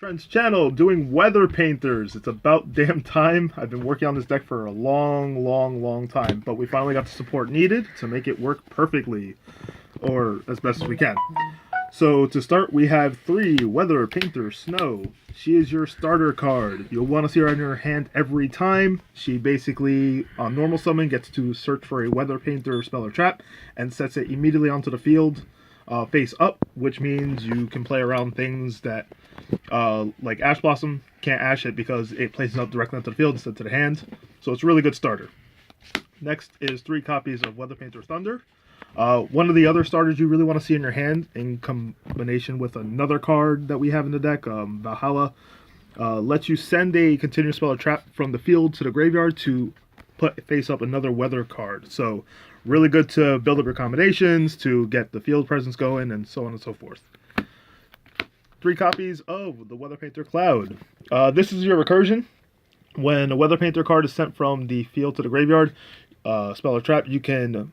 Trent's channel doing weather painters. It's about damn time. I've been working on this deck for a long time, but we finally got the support needed to make it work perfectly, or as best as we can. So to start, we have 3 Weather Painter Snow. She is your starter card. You'll want to see her in your hand every time. She basically, on normal summon, gets to search for a Weather Painter spell or trap and sets it immediately onto the field, face up, which means you can play around things that, like Ash Blossom, can't ash it because it places up directly onto the field instead to the hand. So it's a really good starter. Next is 3 copies of Weather Painter Thunder. One of the other starters you really want to see in your hand, in combination with another card that we have in the deck, Valhalla, lets you send a continuous spell or trap from the field to the graveyard to put face up another weather card. So really good to build up your combinations, to get the field presence going, and so on and so forth. 3 copies of the Weather Painter Cloud. This is your recursion. When a Weather Painter card is sent from the field to the graveyard, spell or trap, you can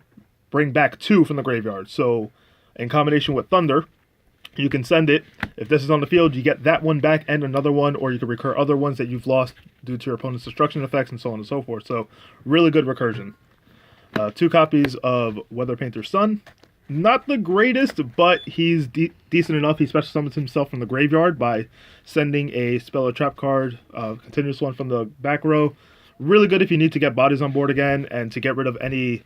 bring back 2 from the graveyard. So in combination with Thunder, you can send it. If this is on the field, you get that one back and another one, or you can recur other ones that you've lost due to your opponent's destruction effects and so on and so forth. So really good recursion. 2 copies of Weather Painter Sun. Not the greatest, but he's decent enough. He special summons himself from the graveyard by sending a spell or trap card, continuous one from the back row. Really good if you need to get bodies on board again and to get rid of any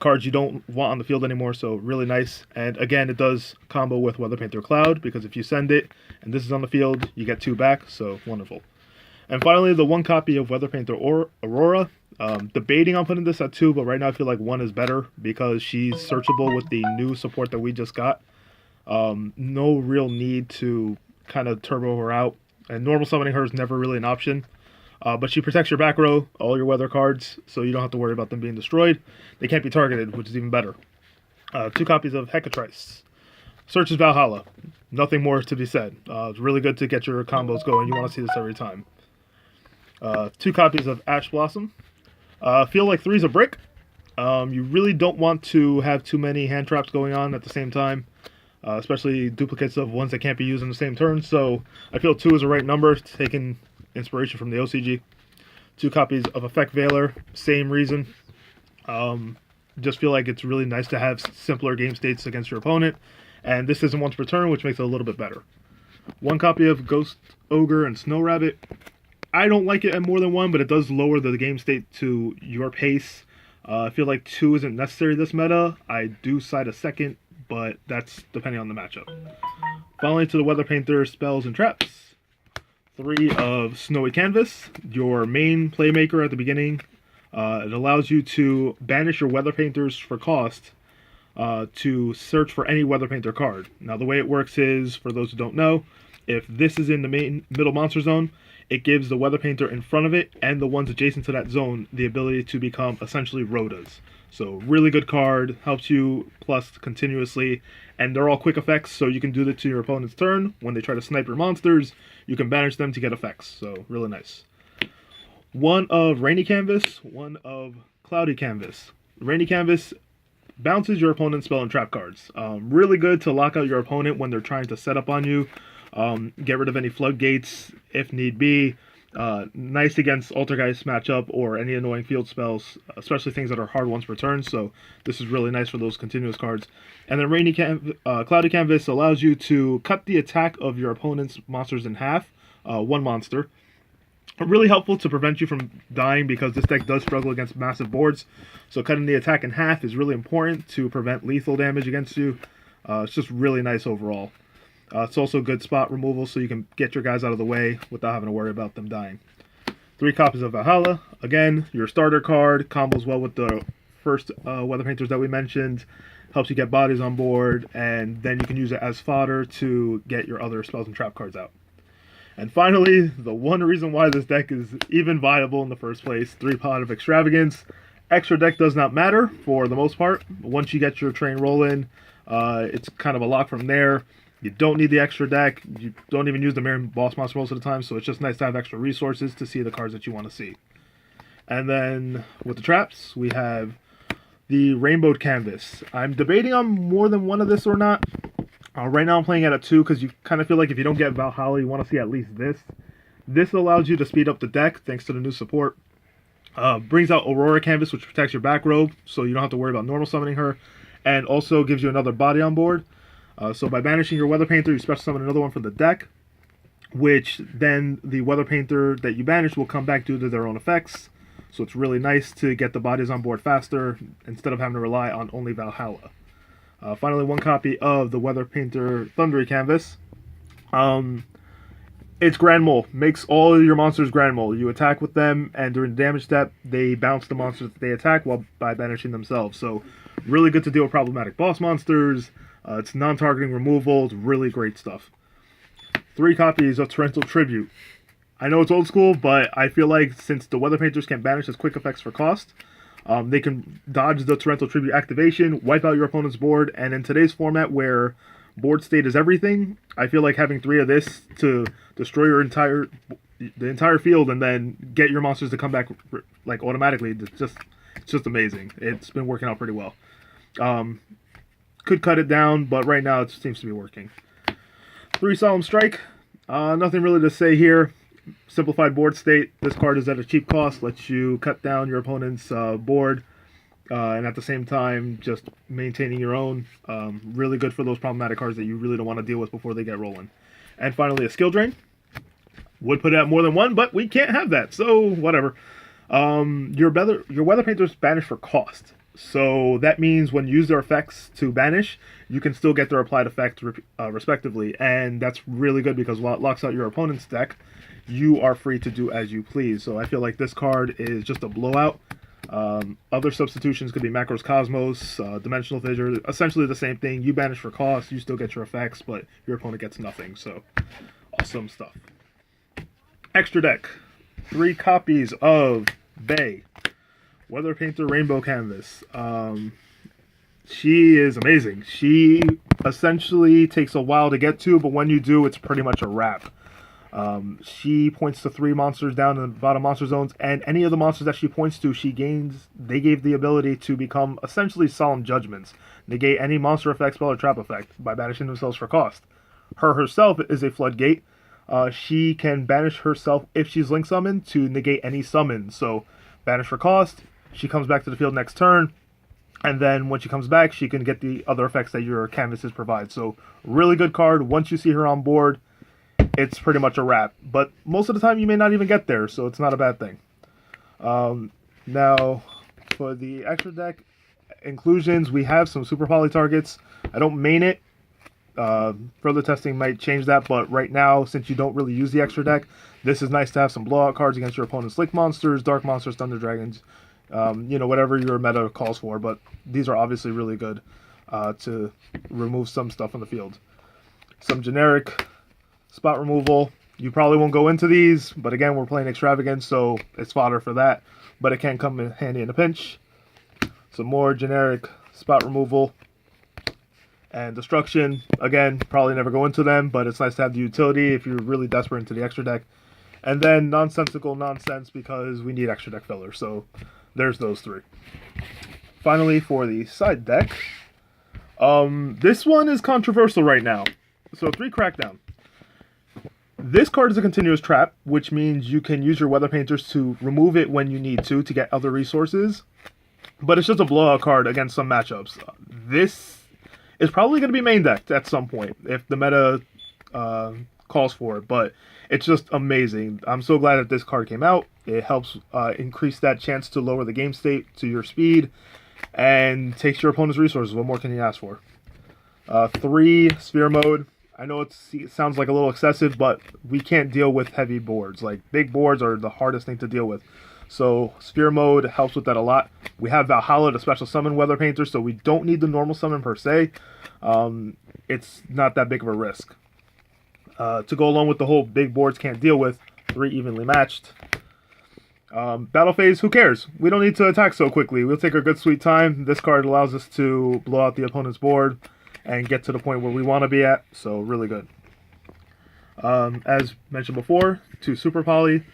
cards you don't want on the field anymore, so really nice. And again, it does combo with Weather Painter Cloud, because if you send it and this is on the field, you get 2 back, so wonderful. And finally, the 1 copy of Weather Painter Aurora. Debating on putting this at 2, but right now I feel like 1 is better because she's searchable with the new support that we just got. No real need to kind of turbo her out, and normal summoning her is never really an option. But she protects your back row, all your weather cards, so you don't have to worry about them being destroyed. They can't be targeted, which is even better. 2 copies of Hecatrice. Searches Valhalla. Nothing more to be said. It's really good to get your combos going. You want to see this every time. 2 copies of Ash Blossom. Feel like 3's a brick. You really don't want to have too many hand traps going on at the same time, especially duplicates of ones that can't be used in the same turn. So I feel 2 is the right number, taking inspiration from the OCG. 2 copies of Effect Veiler, same reason. Just feel like it's really nice to have simpler game states against your opponent, and this isn't once per turn, which makes it a little bit better. 1 copy of Ghost Ogre and Snow Rabbit. I don't like it at more than 1, but it does lower the game state to your pace. I feel like 2 isn't necessary this meta. I do side a 2nd, but that's depending on the matchup. Finally, to the Weather Painter Spells and Traps. 3 of Snowy Canvas, your main playmaker at the beginning. It allows you to banish your Weather Painters for cost to search for any Weather Painter card. Now, the way it works is, for those who don't know, if this is in the middle monster zone, it gives the Weather Painter in front of it and the ones adjacent to that zone the ability to become essentially Rhodas. So really good card, helps you plus continuously, and they're all quick effects, so you can do that to your opponent's turn. When they try to snipe your monsters, you can banish them to get effects, so really nice. 1 of Rainy Canvas, 1 of Cloudy Canvas. Rainy Canvas bounces your opponent's spell and trap cards. Really good to lock out your opponent when they're trying to set up on you. Get rid of any floodgates if need be. Nice against Altergeist matchup or any annoying field spells, especially things that are hard ones per turn, so this is really nice for those continuous cards. And then Cloudy Canvas allows you to cut the attack of your opponent's monsters in half, 1 monster. Really helpful to prevent you from dying because this deck does struggle against massive boards, so cutting the attack in half is really important to prevent lethal damage against you. It's just really nice overall. It's also good spot removal, so you can get your guys out of the way without having to worry about them dying. 3 copies of Valhalla. Again, your starter card, combos well with the first Weather Painters that we mentioned, helps you get bodies on board, and then you can use it as fodder to get your other spells and trap cards out. And finally, the one reason why this deck is even viable in the first place, 3 Pot of Extravagance. Extra deck does not matter for the most part. Once you get your train rolling, it's kind of a lock from there. You don't need the extra deck. You don't even use the main boss monster most of the time, so it's just nice to have extra resources to see the cards that you want to see. And then with the traps, we have the Rainbowed Canvas. I'm debating on more than 1 of this or not. Right now I'm playing it at 2 because you kind of feel like if you don't get Valhalla, you want to see at least this. This allows you to speed up the deck thanks to the new support. Brings out Aurora Canvas, which protects your back row, so you don't have to worry about normal summoning her. And also gives you another body on board. So by banishing your Weather Painter, you special summon another one from the deck, which then the Weather Painter that you banished will come back due to their own effects. So it's really nice to get the bodies on board faster instead of having to rely on only Valhalla. Finally, one copy of the Weather Painter Thundery Canvas. It's Grand Mole. Makes all your monsters Grand Mole. You attack with them, and during the damage step, they bounce the monsters that they attack while by banishing themselves. So really good to deal with problematic boss monsters. It's non-targeting removal. It's really great stuff. 3 copies of Torrential Tribute. I know it's old school, but I feel like since the Weather Painters can banish as quick effects for cost, they can dodge the Torrential Tribute activation, wipe out your opponent's board, and in today's format where board state is everything, I feel like having 3 of this to destroy the entire field and then get your monsters to come back like automatically, it's just amazing. It's been working out pretty well. Could cut it down, but right now it seems to be working. 3 Solemn Strike. Nothing really to say here. Simplified board state. This card is at a cheap cost, lets you cut down your opponent's board, and at the same time just maintaining your own. Really good for those problematic cards that you really don't want to deal with before they get rolling. And finally, a Skill Drain. Would put out more than 1, but we can't have that, so whatever. Your Weather Painters banish for cost. So that means when you use their effects to banish, you can still get their applied effect respectively. And that's really good because while it locks out your opponent's deck, you are free to do as you please. So I feel like this card is just a blowout. Other substitutions could be Macros Cosmos, Dimensional Fissure, essentially the same thing. You banish for cost, you still get your effects, but your opponent gets nothing. So awesome stuff. Extra deck. 3 copies of Bay. Weather Painter Rainbow Canvas. She is amazing. She essentially takes a while to get to, but when you do, it's pretty much a wrap. She points to 3 monsters down in the bottom monster zones, and any of the monsters that she points to, they gave the ability to become essentially Solemn Judgments. Negate any monster effect, spell, or trap effect by banishing themselves for cost. Her herself is a Floodgate. She can banish herself if she's Link Summoned to negate any summon. So, banish for cost, she comes back to the field next turn, and then when she comes back, she can get the other effects that your canvases provide. So, really good card. Once you see her on board, it's pretty much a wrap. But most of the time, you may not even get there, so it's not a bad thing. Now, for the extra deck inclusions, we have some Super Poly targets. I don't main it. Further testing might change that, but right now, since you don't really use the extra deck, this is nice to have some blowout cards against your opponent's Link monsters, Dark monsters, Thunder Dragons, whatever your meta calls for, but these are obviously really good to remove some stuff on the field. Some generic spot removal. You probably won't go into these, but again, we're playing Extravagance, so it's fodder for that, but it can come in handy in a pinch. Some more generic spot removal. And Destruction, again, probably never go into them, but it's nice to have the utility if you're really desperate into the extra deck. And then Nonsensical Nonsense, because we need extra deck filler. So there's those 3. Finally, for the side deck, this one is controversial right now. So 3 Crackdown. This card is a continuous trap, which means you can use your Weather Painters to remove it when you need to get other resources. But it's just a blowout card against some matchups. This is probably going to be main decked at some point if the meta calls for it, but it's just amazing. I'm so glad that this card came out. It helps increase that chance to lower the game state to your speed and takes your opponent's resources. What more can you ask for? 3 Sphere Mode. I know it sounds like a little excessive, but we can't deal with heavy boards. Like, big boards are the hardest thing to deal with. So Sphere Mode helps with that a lot. We have Valhalla to special summon Weather Painter, so we don't need the normal summon per se. It's not that big of a risk. To go along with the whole big boards can't deal with, 3 evenly matched. Battle Phase, who cares? We don't need to attack so quickly. We'll take our good sweet time. This card allows us to blow out the opponent's board and get to the point where we want to be at, so really good. As mentioned before, 2 Super Poly.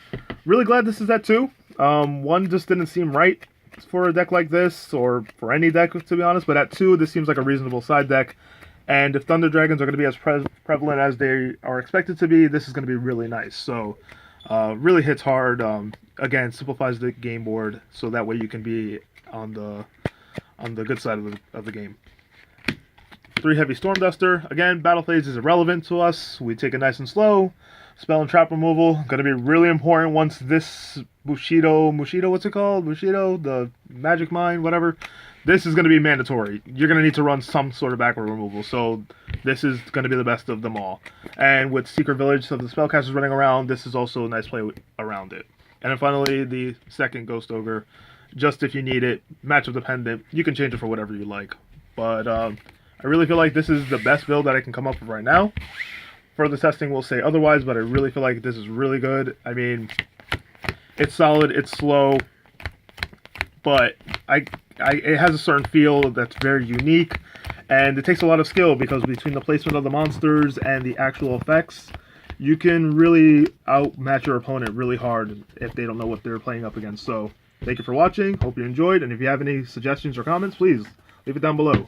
Really glad this is at 2. 1 just didn't seem right for a deck like this, or for any deck, to be honest, but at 2, this seems like a reasonable side deck, And if Thunder Dragons are going to be as prevalent as they are expected to be, this is going to be really nice. So, really hits hard. Again, simplifies the game board, so that way you can be on the good side of the game. 3 heavy Storm Duster. Again, battle phase is irrelevant to us. We take it nice and slow. Spell and trap removal, going to be really important once this Bushido, what's it called? Bushido, the Magic Mine, whatever. This is going to be mandatory. You're going to need to run some sort of backward removal, so this is going to be the best of them all. And with Secret Village, so the spellcasters running around, this is also a nice play around it. And then finally, the second Ghost Ogre, just if you need it, matchup dependent. You can change it for whatever you like. But I really feel like this is the best build that I can come up with right now. Further testing will say otherwise, but I really feel like this is really good. I mean, it's solid, it's slow, but it has a certain feel that's very unique, and it takes a lot of skill because between the placement of the monsters and the actual effects, you can really outmatch your opponent really hard if they don't know what they're playing up against. So, thank you for watching, hope you enjoyed, and if you have any suggestions or comments, please leave it down below.